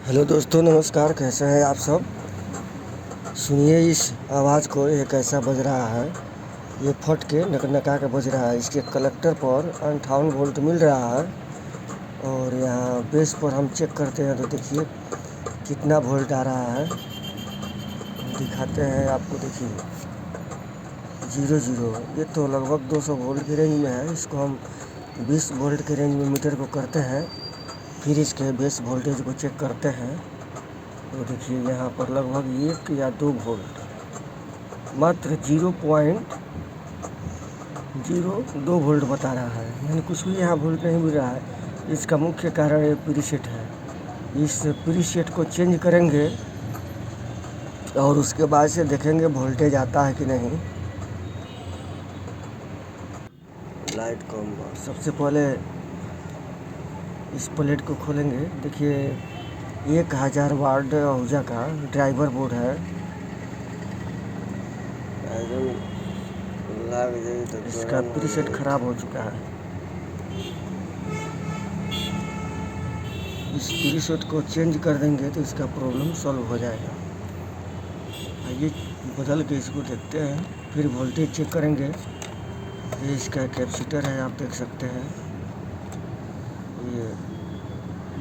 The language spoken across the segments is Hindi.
हेलो दोस्तों, नमस्कार। कैसे हैं आप सब। सुनिए इस आवाज़ को। ये कैसा बज रहा है। ये फट के नका के बज रहा है। इसके कलेक्टर पर 58 वोल्ट मिल रहा है और यहाँ बेस पर हम चेक करते हैं तो देखिए कितना वोल्ट आ रहा है। दिखाते हैं आपको। देखिए 00। ये तो लगभग 200 वोल्ट की रेंज में है। इसको हम 20 वोल्ट के रेंज में मीटर को करते हैं, फिर इसके बेस वोल्टेज को चेक करते हैं। तो देखिए यहाँ पर लगभग 1 या 2 वोल्ट, मात्र 0.02 वोल्ट बता रहा है। यानी कुछ भी यहाँ वोल्ट नहीं मिल रहा है। इसका मुख्य कारण ये प्रीसेट है। इस प्रीसेट को चेंज करेंगे और उसके बाद से देखेंगे वोल्टेज आता है कि नहीं। लाइट कम। सबसे पहले इस प्लेट को खोलेंगे। देखिए 1000 वाट ऊर्जा का ड्राइवर बोर्ड है। इसका प्रीसेट खराब हो चुका है। इस प्रीसेट को चेंज कर देंगे तो इसका प्रॉब्लम सॉल्व हो जाएगा। आइए बदल के इसको देखते हैं, फिर वोल्टेज चेक करेंगे। ये इसका कैपेसिटर है, आप देख सकते हैं। ये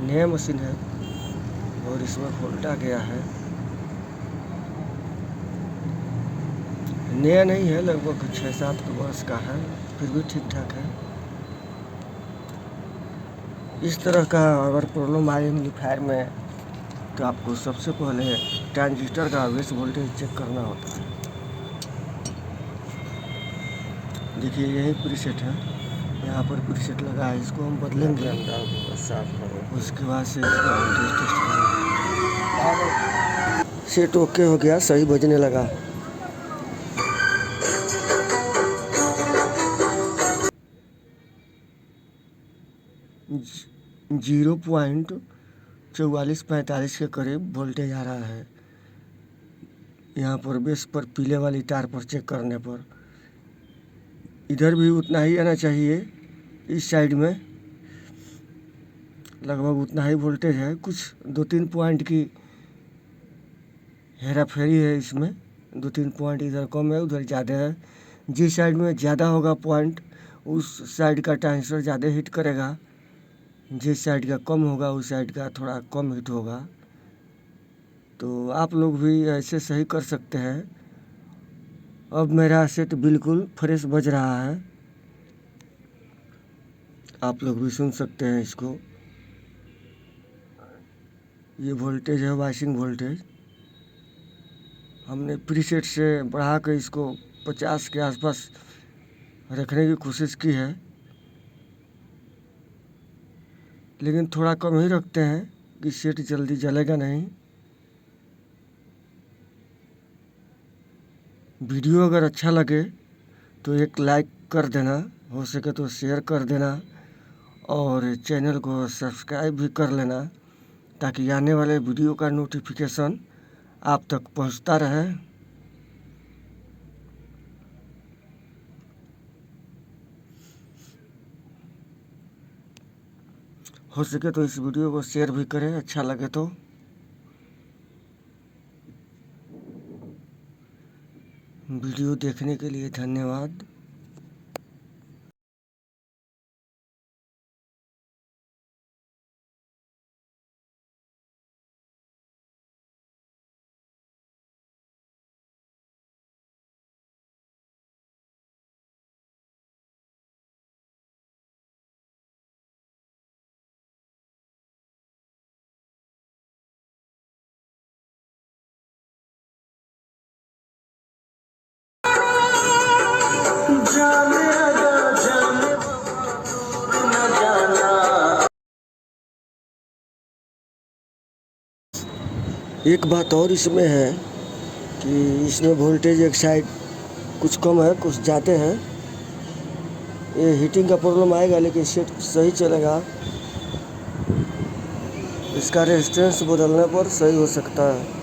नया मशीन है और इसमें वोल्ट आ गया है। नया नहीं है, लगभग 6-7 वर्ष का है, फिर भी ठीक ठाक है। इस तरह का अगर प्रॉब्लम आए एम्पलीफायर में तो आपको सबसे पहले ट्रांजिस्टर का बेस वोल्टेज चेक करना होता है। देखिए यही प्रीसेट है, यहाँ पर प्रीसेट लगा है। इसको हम बदलेंगे, उसके बाद से इसका वोल्टेज टेस्ट करेंगे। सेट ओके हो गया, सही बजने लगा। जीरो पॉइंट 44-45 के करीब वोल्टेज आ रहा है। यहाँ पर बेस पर पीले वाली तार पर चेक करने पर इधर भी उतना ही आना चाहिए। इस साइड में लगभग उतना ही वोल्टेज है। कुछ 2-3 पॉइंट की हेरा फेरी है इसमें। 2-3 पॉइंट इधर कम है, उधर ज़्यादा है। जिस साइड में ज़्यादा होगा पॉइंट, उस साइड का ट्रांजिस्टर ज़्यादा हिट करेगा। जिस साइड का कम होगा उस साइड का थोड़ा कम हिट होगा। तो आप लोग भी ऐसे सही कर सकते हैं। अब मेरा सेट बिल्कुल फ्रेश बज रहा है, आप लोग भी सुन सकते हैं इसको। ये वोल्टेज है वाइसिंग वोल्टेज। हमने प्रीसेट से बढ़ा कर इसको 50 के आसपास रखने की कोशिश की है, लेकिन थोड़ा कम ही रखते हैं कि सेट जल्दी जलेगा नहीं। वीडियो अगर अच्छा लगे तो एक लाइक कर देना, हो सके तो शेयर कर देना और चैनल को सब्सक्राइब भी कर लेना, ताकि आने वाले वीडियो का नोटिफिकेशन आप तक पहुंचता रहे। हो सके तो इस वीडियो को शेयर भी करें, अच्छा लगे तो। वीडियो देखने के लिए धन्यवाद। एक बात और इसमें है कि इसमें वोल्टेज एक साइड कुछ कम है, कुछ ज़्यादा है। ये हीटिंग का प्रॉब्लम आएगा, लेकिन सेट सही चलेगा। इसका रेजिस्टेंस बदलने पर सही हो सकता है।